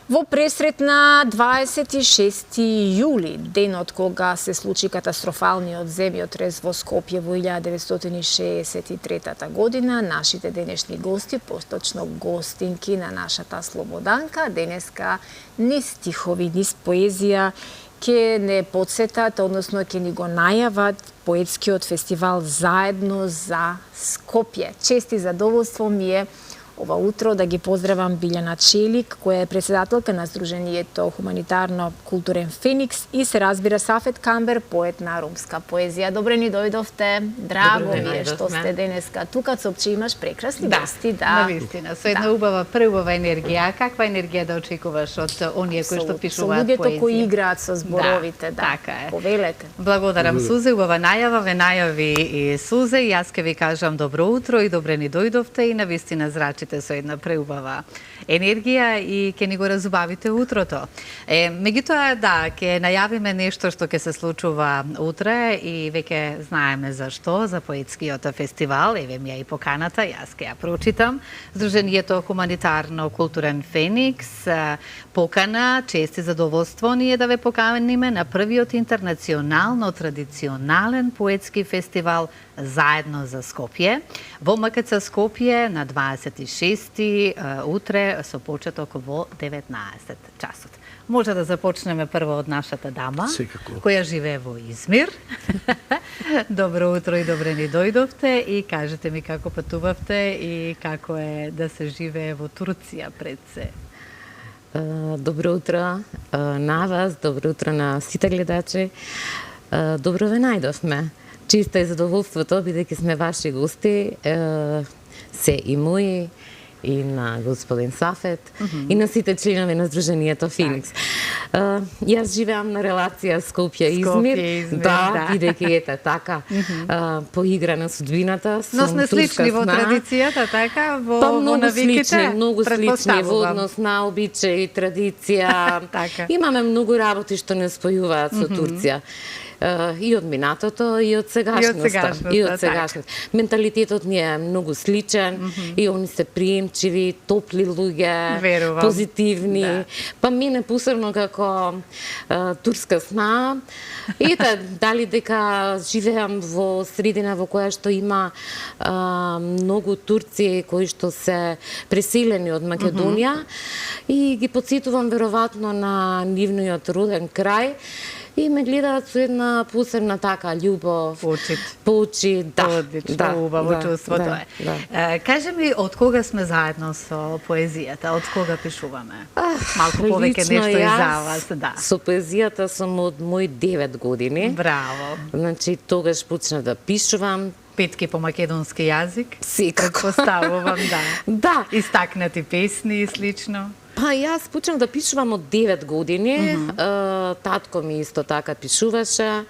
Во пресрет на 26 јули, денот кога се случи катастрофалниот земјотрес во Скопје во 1963 година, нашите денешни гости, поточно гостинки на нашата Слободанка, денеска низ стихови, низ поезија, ќе не подсетат, односно ќе ни го најават поетскиот фестивал Заедно за Скопје. Чест и задоволство ми е ова утро да ги поздравам Билјана Челик, која е председателка на Сдруженијето Хуманитарно културен Феникс и се разбира Сафет Камбер, поет на ромска поезија. Добре ни дојдовте. Драго ми е што сте денеска тука. Сопче имаш прекрасни гости, да. Навистина, со една убава, преубава енергија. Каква енергија да очекуваш од оние кои што пишуваат поезија? Со луѓето кои играат со зборовите, да. Така е. Повелете. Благодарам, Сузе, убава најава, ве најави и Сузе. Јас ке ви кажам добро утро и добре ни дојдовте и навистина зрачите со една преубава енергија и ќе ни го разубавите утрото. Меѓутоа, да, ќе најавиме нешто што ќе се случува утре и веќе знаеме за што, за поетскиот фестивал, еве ми ја и поканата, јас ќе ја прочитам. Сдруженијето Хуманитарно културен Феникс покана, чест и задоволство ни е да ве поканиме на првиот интернационално традиционален поетски фестивал Заедно за Скопје во МКЦ Скопје на 26 утре со почеток во 19 часот. Може да започнеме прво од нашата дама, која живее во Измир. Добро утро и добре ни дојдовте и кажете ми како патувавте и како е да се живее во Турција пред се. Добро утро на вас, добро утро на сите гледачи. Добро ве најдовме. Чисто е задоволството, бидејќи сме ваши гости, се и мои, и на господин Сафет, и на сите членови на Сдруженијето Феникс. Јас живеам на релација Скопје-Измир, да, бидејќи ете така, поигра на судбината. Но сме слични во традицијата, така, во навиките? Многу слични во однос на обичаи, традиција. Имаме многу работи што не спојуваат со Турција. И од минатото, и од сегашноста. Менталитетот ни е многу сличен, и они се приемчиви, топли луѓе, позитивни. Па мене посебно како турска сна. Ете, дали дека живеам во средина во која што има многу турци кои што се преселени од Македонија и ги подсетувам веројатно на нивниот роден крај. И ме гледаат со една посебна така љубов. Почит, да. Одлично, убаво чувство тоа е. Кажи ми, од кога сме заедно со поезијата? Од кога пишуваме? Малку повеќе нешто и за вас, да. Со поезијата сум од мои 9 години. Браво. Значи, тогаш почнав да пишувам. Петки по македонски јазик? Секако. Предпоставувам, да. Да. Истакнати песни и слично. Па јас почнав да пишувам од 9 години. Татко ми исто така пишуваше.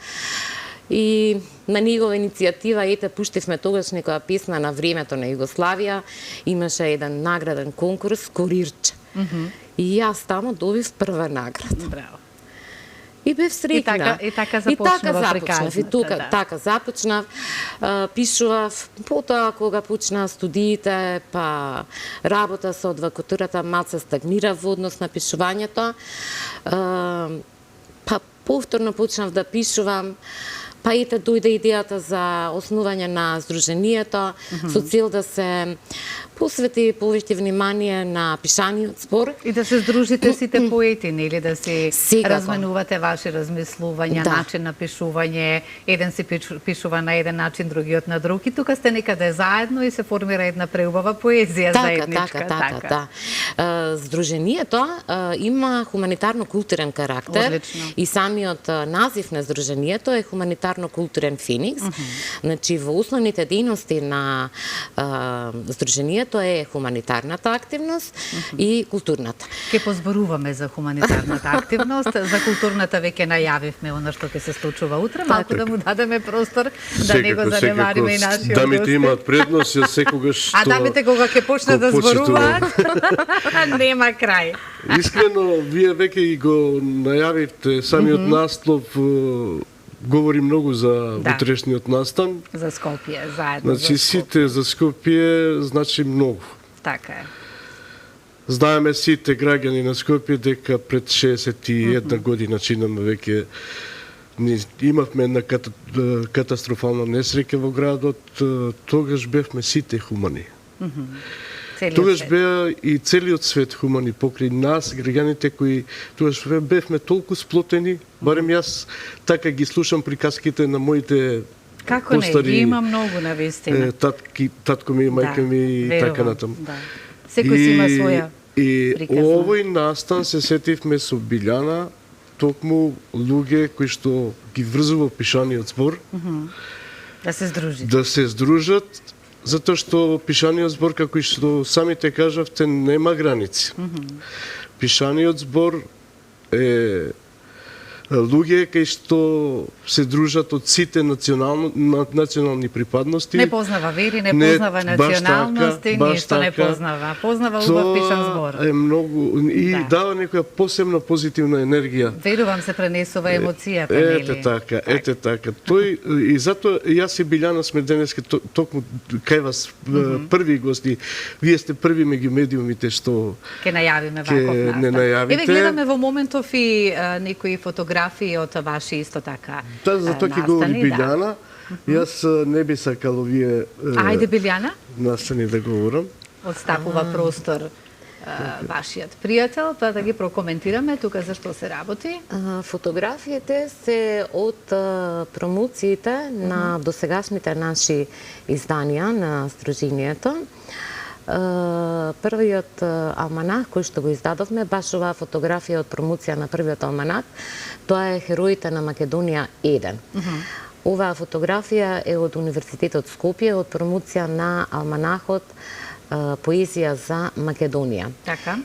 И на негова иницијатива, ете, пуштивме тогаш некоја песна на времето на Југославија. Имаше еден награден конкурс, Корирче. И јас тамо добив прва награда. Браво. И бев среќна. И така започнав. И така започнав. Пишував. Потоа, кога почнаа студиите, па работа со адвокатурата, малце стагнира во однос на пишувањето. Па повторно почнав да пишувам. Па ете дојде идејата за основање на Сдруженијето со цел да се посвети повеќе внимание на пишаниот збор. И да се здружите сите поети, нели, да се разменувате ваши размислувања, начин на пишување, еден си пишува на еден начин, другиот на друг, и тука сте некаде заедно и се формира една преубава поезија заедничка. Така. Сдруженијето има хуманитарно-културен карактер и самиот назив на Сдруженијето е Хуманитарно-културен Феникс. Значи, во основните дејности на Сдруженијето е хуманитарната активност и културната. Ке позборуваме за хуманитарната активност, за културната веќе најавивме она што ќе се случува утре, малку да му дадеме простор да не го занемариме и нашиот гост. Дамите имаат предност, ја секогаш А дамите кога ќе почнат да зборуваат, нема крај. Искрено, вие веќе и го најавивте, самиот наслов говори многу за утрешниот настан. За Скопје, заедно значи, сите за Скопје значи многу. Така е. Знаеме сите граѓани на Скопје дека пред 61 година чинаме веќе имавме една катастрофална несреќа во градот, тогаш бевме сите хумани. Тогаш беа и целиот свет хумани покрај нас, граѓаните кои тогаш бевме толку сплотени, барем јас така ги слушам приказките на моите како постари, не, има многу на вистина. Татко ми, мајка ми и така натаму. Да. Секој си има своја приказна. Овој настан се сетивме со Билјана, токму луѓе кои што ги врзува пишаниот збор, да се здружат. Да се здружат, затоа што пишаниот збор, како и што самите кажавте, нема граници. Пишаниот збор е луѓе кај што се дружат од сите национални припадности. Не познава вери, не познава националности, ништо не познава. Познава убав пишан збор. Тоа е многу и дава некоја посебна позитивна енергија. Верувам се пренесува емоцијата, нели? Ете така. Тој и затоа јас и Билјана сме денеска токму кај вас први гости. Вие сте први меѓу медиумите што ќе најавиме ваков настан. Еве гледаме во моментов и некои фотографии од ваши исто така настани. Затоа ќе говори Билјана. Јас не би сакал овие Ајде Билјана. Настани да говорам. Отстапува простор вашиот пријател, па да ги прокоментираме тука за што се работи. Фотографиите се од промоциите на досегашните наши изданија на Сдруженијето. Првиот алманах кој што го издадовме, баш оваа фотографија од промоција на првиот алманах, тоа е Хероите на Македонија 1. Оваа фотографија е од Универзитетот Скопје, од промоција на алманахот Поезија за Македонија. Така?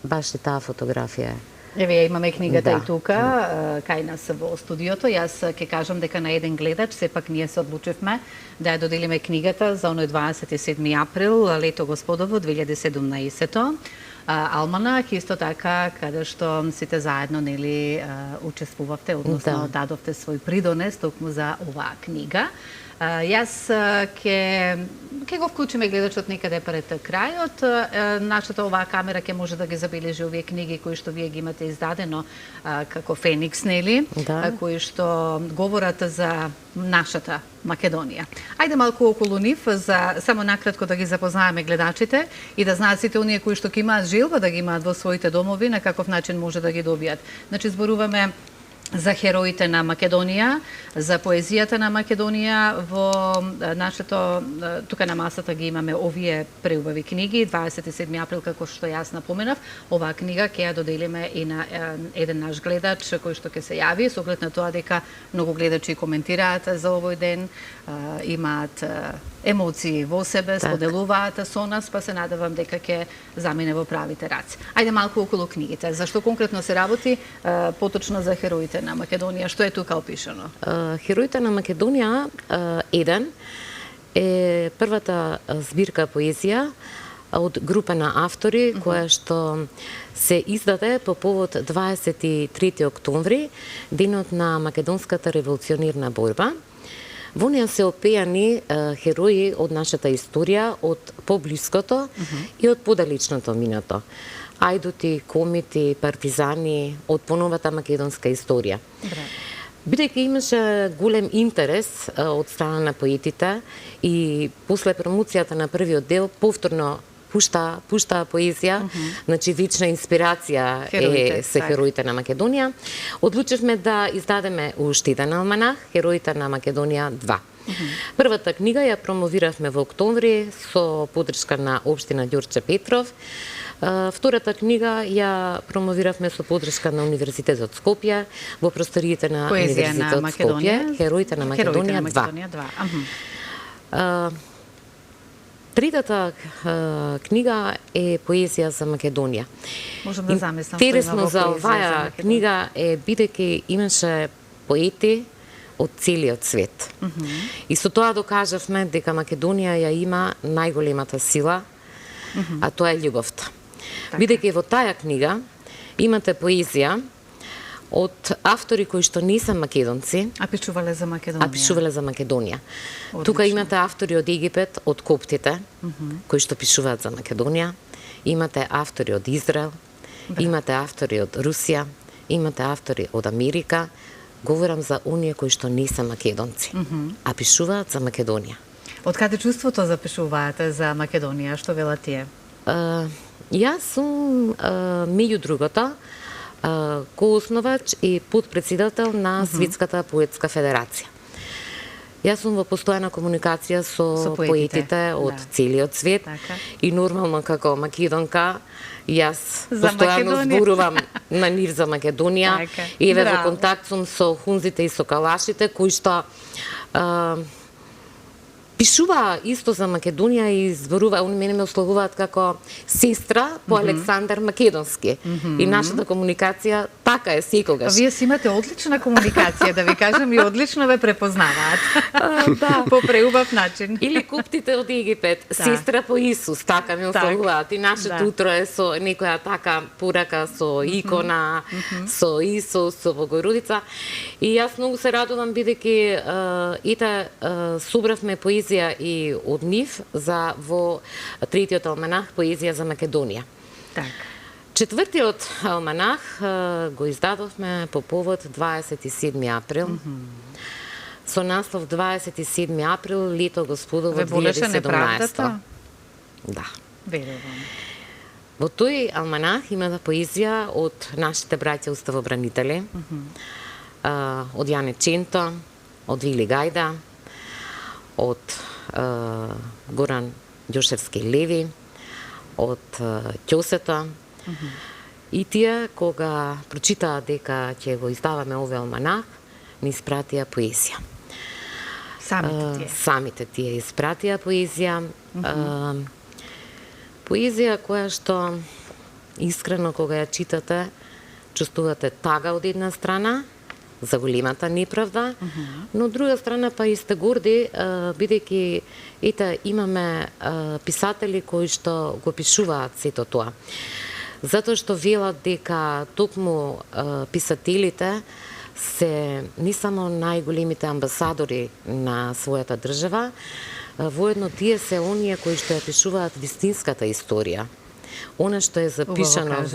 Баш и таа фотографија е. Еве имаме книгата и тука, кај нас во студиото. Јас ќе кажам дека на еден гледач, сепак ние се одлучивме да ја доделиме книгата за оној 27 април, лето господово 2017. Алманах, исто така, каде што сите заедно нели учествувавте, односно дадовте свој придонес токму за оваа книга. Јас ќе го вклучиме гледачот некаде пред крајот. Нашата оваа камера ќе може да ги забележи овие книги кои што вие ги имате издадено како Феникс, нели? Кои што говорат за нашата Македонија. Ајде малку околу нив, за само накратко да ги запознаеме гледачите и да знаат сите оние кои што ќе имаат желба да ги имаат во своите домови, на каков начин може да ги добијат. Значи, зборуваме за Хероите на Македонија, за поезијата на Македонија. Во нашето, тука на масата ги имаме овие преубави книги, 27 април, како што јас напоменав. Оваа книга ќе ја доделиме и на еден наш гледач кој што ќе се јави, со оглед на тоа дека многу гледачи коментираат за овој ден, имаат емоции во себе, споделуваат со нас, па се надевам дека ќе замине во правите раци. Ајде малку околу книгите. Зашто конкретно се работи поточно за Хероите на Македонија? Што е тука опишано? Хероите на Македонија 1 е првата збирка поезија од група на автори која што се издаде по повод 23 октомври, денот на македонската револуционерна борба. Во неја се опејани херои од нашата историја, од поблиското и од подалечното минато. Ајдути, комити, партизани од поновата македонска историја. Бидејќи имаше голем интерес од страна на поетите и после промоцијата на првиот дел повторно пушта поезија, значи вечна инспирација се Хероите на Македонија. Одлучивме да издадеме уште еден алманах, Хероите на Македонија 2. Првата книга ја промовиравме во октомври со поддршка на општина Ѓорче Петров. Втората книга ја промовиравме со поддршка на Универзитетот Скопје во просториите на Универзитетот Скопје, Хероите на Македонија 2. Третата книга е Поезија за Македонија. Можам да замислам. Интересно за оваа книга е бидејќи имаше поети од целиот свет. И со тоа докажавме дека Македонија ја има најголемата сила, а тоа е љубовта. Бидејќи во таа книга имате поезија од автори кои што не се македонци, а пишувале за Македонија. Тука имате автори од Египет, од коптите, кои што пишуваат за Македонија. Имате автори од Израел, имате автори од Русија, имате автори од Америка. Говорам за оние кои што не се македонци, а пишуваат за Македонија. Од каде чувството запишуваате за Македонија? Што велат тие? Јас сум, меѓу другото, коосновач и подпредседател на Светската поетска федерација. Јас сум во постојана комуникација со поетите од целиот свет и нормално како македонка јас постојано зборувам на нив за Македонија и во контакт сум со хунзите и со калашите кои што пишува исто за Македонија и зборува, они мене ме условуваат како сестра по Александар Македонски. И нашата комуникација така е секогаш. Вие си имате одлична комуникација, да ви кажам, и одлично ве препознаваат. Да, по преубав начин. Или куптите од Египет, сестра по Исус, така ме условуваат. И нашето утро е со некоја така порака со икона, со Исус, со Богородица. И јас многу се радувам бидејќи ите собравме поезија и од нив за во третиот алманах поезија за Македонија. Так. Четвртиот алманах го издадовме по повод 27 април. Со наслов 27 април, лето Господово 2017. Да. Верувам. Во тој алманах има поезија од нашите браќа уставобранители, од Јане Ченто, од Вили Гајда, од Горан Ѓошевски Леви, од Ќосето. И тие, кога прочитаа дека ќе го издаваме овој алманах, ни испратија поезија. Самите тие испратија поезија. Поезија која што искрено кога ја читате, чувствувате тага од една страна, за големата неправда, но од друга страна па и сте горди, бидејќи имаме писатели кои што го пишуваат сето тоа. Затоа што велат дека токму писателите се не само најголемите амбасадори на својата држава, воедно тие се оние кои што ја пишуваат вистинската историја. Она што е запишано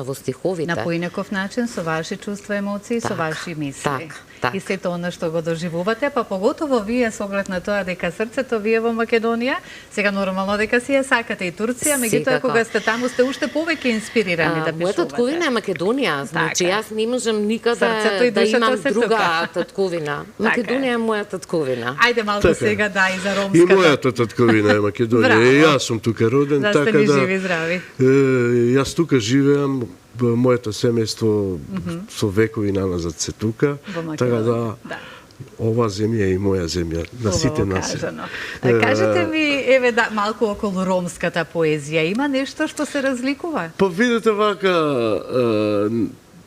во стиховите. На поинаков начин, со ваши чувства, емоции, со ваши мисли. И сето она што го доживувате, па поготово вие со оглед на тоа дека срцето вие во Македонија, сега нормално дека си ја сакате и Турција, меѓутоа кога сте таму сте уште повеќе инспирирани да пишувате. Мојата татковина е Македонија, значи јас не можам никаде да имам друга татковина. Македонија е моја татковина. Ајде малку сега и за ромската. И мојата татковина е Македонија. И јас сум тука роден, така да живи здрави. Јас тука живеам, моето семејство со векови назад се тука, така да ова земја е и моја земја, на сите нас. Кажете ми, еве малку околу ромската поезија, има нешто што се разликува? Па видите вака,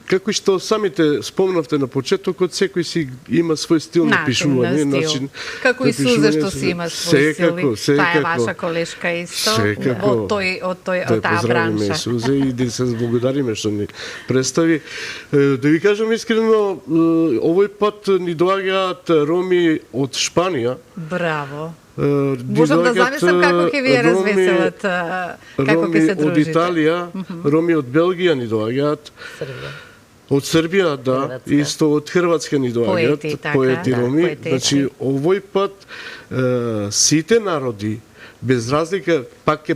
како што самите спомнавте на почетокот, секој си има свој стил на пишување, начин. Како и Сузе што си има свој стил. Таа е ваша колешка исто од таа бранша. Сузе и да се благодариме што ни представи. Да ви кажам искрено, овој пат ни доаѓаат роми од Шпанија. Браво. Можам да замислам како ќе ви ја развеселат, како ќе се дружите. Роми од Италија, роми од Белгија ни доаѓаат. Од Србија, да, исто од Хрватска ни доаѓаат, поети роми. Значи, овој пат сите народи, без разлика, пак ќе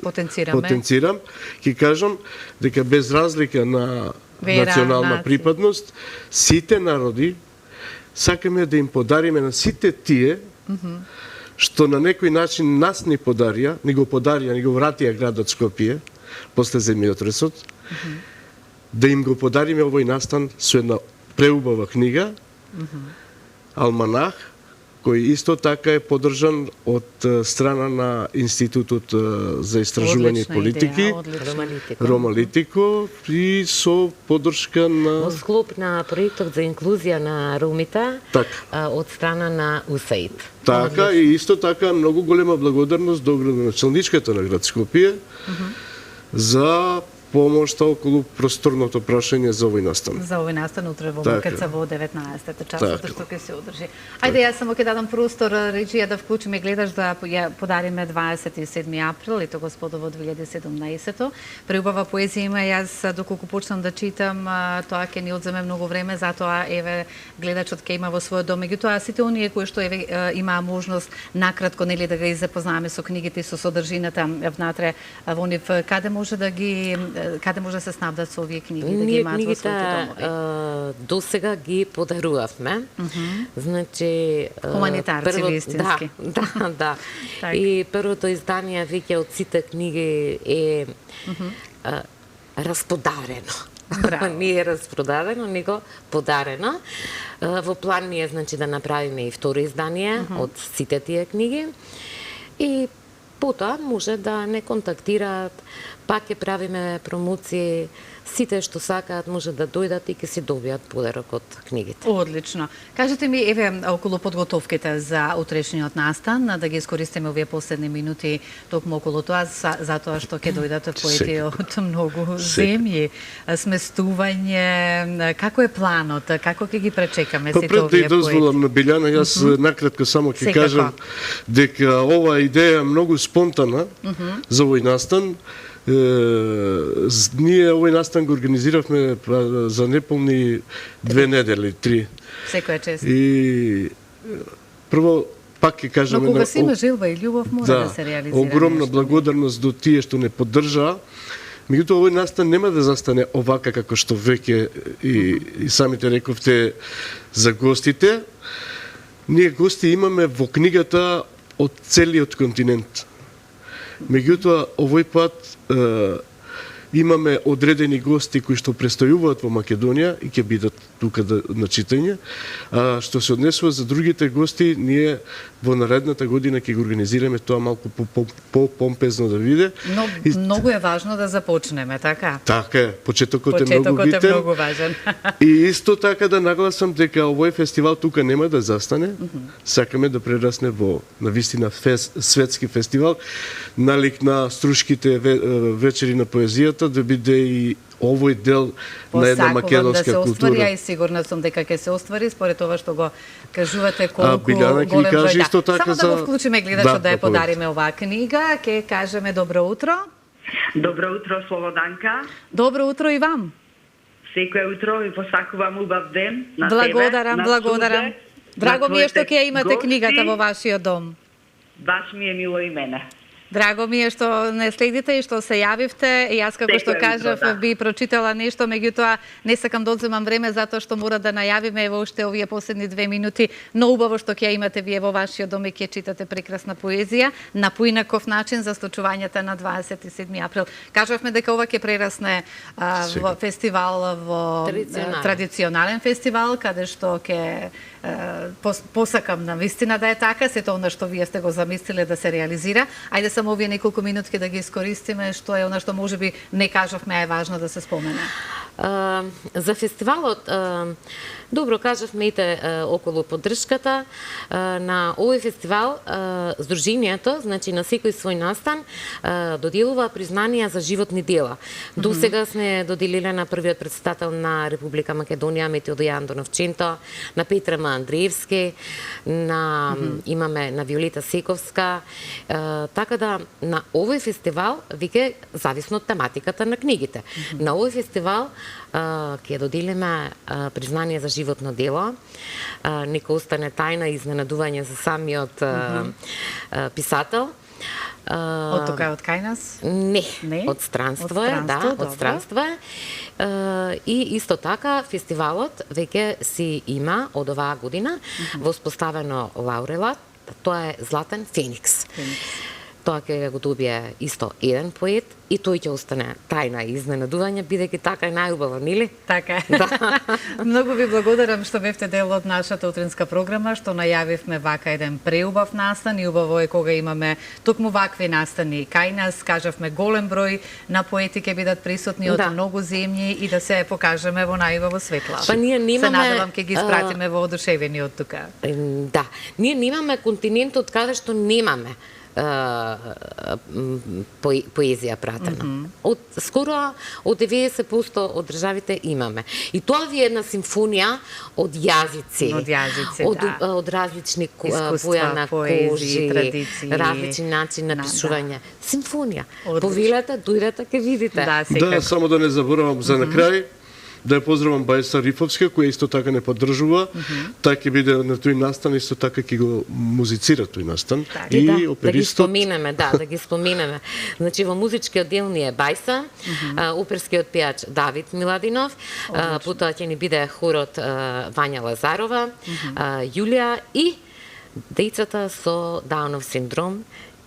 потенцирам, ќе кажам дека без разлика на национална припадност, сите народи сакаме да им подариме на сите тие што на некој начин нас ни подарија, ни го вратија градот Скопје после земјотресот, да им го подариме овој настан со една преубава книга, Алманах, кој исто така е поддржан од страна на Институтот за истражување и политики, Ромалитико, и со поддршка на... Во склоп на проектот за инклузија на ромите од страна на УСАИД. Така, и исто така многу голема благодарност до градоначалничката на град Скопје за помошта околу просторното прашање за овој настан. За овој настан утре во Така. МКЦ во 19-та часот Така. што ќе се одржи. Ајде јас само ќе дадам простор Реджија да вклучиме гледаш да ја подариме 27 април, ето господово 2017. Преубава поезија има, јас доколку почнам да читам, тоа ќе ни одземе многу време, затоа еве гледачот ќе има во својот дом. Меѓутоа сите оние кои што еве имаа можност накратко нели да ги запознаваме со книгите и со содржината внатре во нив, каде може да се снабдат со овие книги, да ги имаат во своите домови? До сега ги подарувавме. Значи Хуманитарци ви истински. Да. Так. И првото издание веќе од сите книги е расподарено. Браво. Не е распродадено, него подарено. Во план ми е значи да направиме и второ издание од сите тие книги. И потоа може да не контактираат, пак ќе правиме промоции, сите што сакаат може да дојдат и ќе си добијат подарок од книгите. Одлично. Кажете ми, еве, околу подготовките за утрешниот настан, да ги искористиме овие последни минути токму околу тоа, затоа што ќе дојдат поети од многу земји, сместување, како е планот, како ќе ги пречекаме сите Пред да овие ја дозволам на Билјана, јас накратко само ќе кажам дека ова идеја е многу спонтана за овој настан. Ние овој настан го организиравме за неполни 2 недели, 3. Секоја чест. И прво пак ќе кажеме Но кога се има желба и љубов мора да се реализира. Огромна нешто. благодарност до тие што не поддржаа. Меѓутоа овој настан нема да застане овака како што веќе и самите рековте за гостите. Ние гости имаме во книгата од целиот континент. Меѓутоа, овој пат имаме одредени гости кои што престојуваат во Македонија и ќе бидат тука на читање. А што се однесува за другите гости, ние во наредната година ќе го организираме тоа малку по-помпезно да биде. Но многу е важно да започнеме, така? Така е, почетокот е многу Почетокот битен. е многу важен. И исто така да нагласам дека овој фестивал тука нема да застане. Сакаме да прерасне во навистина светски фестивал, налик на струшките вечери на поезијата, да биде и овој дел на една македонска да се оствари, култура. а и сигурна сум дека ќе се оствари според тоа што го кажувате колку Билјана ќе голем каже број. исто така Само да за- го вклучиме гледачот да ја да, подариме оваа книга, ќе кажеме добро утро. Добро утро, Слободанка. Добро утро и вам. Секој утро ви посакувам убав ден на Благодарам, тебе, на благодарам. Сузе, Драго на ми е што твоите ќе имате гости. книгата во вашиот дом. Баш ми е мило и мене. Драго ми е што не следите и што се јавивте. И јас како што Секој кажав утро, да. би прочитала нешто, меѓутоа не сакам да одземам време затоа што мора да најавиме во уште овие последни 2 минути. Но убаво што ќе ја имате вие во вашиот дом и ќе читате прекрасна поезија на поинаков начин за случувањата на 27 април. Кажавме дека ова ќе прерасне во фестивал, во традиционален фестивал, каде што ќе посакам на вистина да е така, сето она што вие сте го замислиле да се реализира. Ајде само овие неколку минутки да ги искористиме, што е она што можеби не кажавме, а е важно да се спомене. За фестивалот, добро кажавме околу поддршката на овој фестивал, Сдруженијето, значи на секој свој настан, доделува признанија за животни дела. До сега сме доделиле на првиот председател на Република Македонија Метеодија Андоновченто, на Петра Андреевски, имаме на Виолета Сековска, така да на овој фестивал веќе зависно од тематиката на книгите. На овој фестивал ќе доделиме признание за животно дело. Нека остане тајна и изненадување за самиот писател. Од тука од кај нас? Не, Не? од странство Од е, странство, да, добро. од странство е. И исто така фестивалот веќе си има од оваа година воспоставено лаурелат, тоа е Златен Феникс. Тоа ќе го добие исто еден поет и тој ќе остане тајна и изненадување, бидејќи така е најубаво, нели? Така е. Многу ви благодарам што бевте дел од нашата утринска програма, што најавивме вака еден преубав настан и убаво е кога имаме токму вакви настани кај нас, кажавме голем број на поети ќе бидат присутни од многу земји и да се покажеме во најубаво светла. Па ние немаме, се надевам ќе ги испратиме воодушевени од тука. Да, ние немаме континентот каде што немаме поезија пратена. Скоро од 90% од државите имаме. И тоа ви е една симфонија од јазици. Од различни боја на кожи, различни начини на пишување. Симфонија. Повилете, дојдете, ке видите. Да, само да не заборавам за на крај, да ја поздравам Бајса Рифовска, која исто така не поддржува. Таа ќе биде на тој настан, исто така ќе го музицира тој настан. И оперистот... Да ги споминеме, да ги споминеме. Значи, во музичкиот дел ни е Бајса, оперскиот пејач Давид Миладинов, потоа ќе ни биде хорот Вања Лазарова, Јулија и децата со Даунов синдром,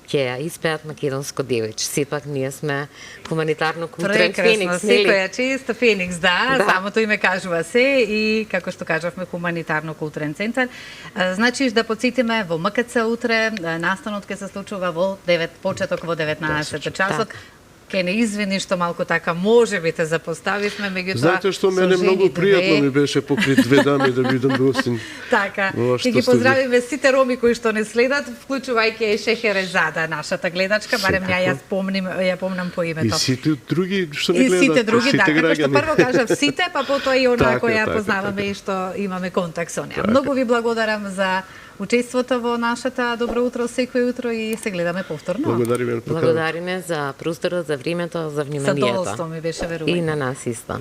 ќе ја испеат македонско девојче. Сепак ние сме хуманитарно културен Феникс, нели? Секоја чест Феникс, да, самото име кажува се и како што кажавме хуманитарно културен центар. Значи да подсетиме во МКЦ утре настанот ќе се случува во 9 почеток во 19 часот. Ке не извини што малку така може би те запоставивме, меѓутоа знаете што мене многу пријатно ми беше покрај две дами да бидам гостин. Така, ќе ги поздравиме сите роми кои што не следат, вклучувајќи Шехерезада, нашата гледачка, барем ја помнам по името. И сите други што не гледат. И сите други, да, како што прво кажав сите, па потоа и онаа која познаваме и што имаме контакт со неа. Многу ви благодарам за учеството во нашата Добро утро секој утро и се гледаме повторно. Благодариме за просторот, за времето, за вниманието. Задоволство ми беше, верувам. И на нас исто.